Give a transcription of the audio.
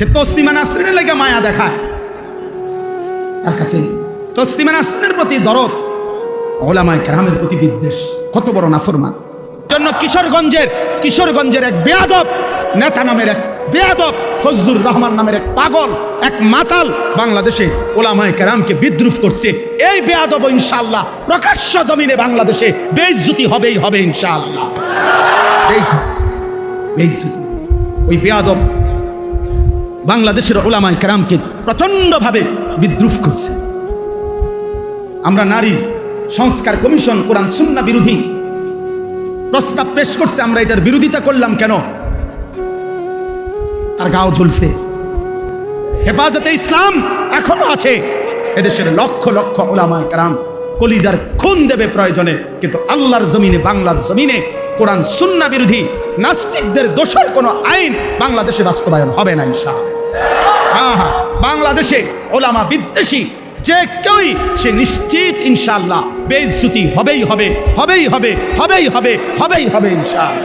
সে তসলিমা নাসরিনের লেগে মায়া দেখায়, তার কাছে তসলিমা নাসরিনের প্রতি দরদ, উলামায়ে কেরামের প্রতি বিদ্বেষ। কত বড় নাফরমান! জন্য কিশোরগঞ্জের এক বেয়াদব নেতা নামের এক বেয়াদব ফজলুর রহমান নামের এক পাগল, এক মাতাল বাংলাদেশে উলামায়ে কেরামকে বিদ্রুপ করছে। এই বেয়াদব ইনশাআল্লাহ প্রকাশ্য জমিনে বাংলাদেশে বেইজ্জতি হবেই হবে ইনশাআল্লাহ। এই বেইজ্জতি, ওই বেয়াদব বাংলাদেশের উলামায়ে কেরামকে প্রচন্ডভাবে বিদ্রুপ করছে। আমরা নারী সংস্কার কমিশন কোরআন সুন্নাহ বিরোধী প্রস্তাব পেশ করছে, আমরা এটার বিরোধিতা করলাম কেন? তার গাও ঝুলছে। হেফাজতে ইসলাম এখনো আছে, এদেশের লক্ষ লক্ষ উলামায়ে কেরাম কলিজার খুন দেবে প্রয়োজনে, কিন্তু আল্লাহর জমিনে, বাংলার জমিনে কোরআন সুন্নাহ বিরোধী নাস্তিকদের দোষর কোনো আইন বাংলাদেশে বাস্তবায়ন হবে না ইনশাআল্লাহ। বাংলাদেশে উলামা বিদ্বেষী যে কেউই সে নিশ্চিত ইনশাআল্লাহ বেইজ্জতি হবেই হবে, হবেই হবে, হবেই হবে, হবেই হবে ইনশাআল্লাহ।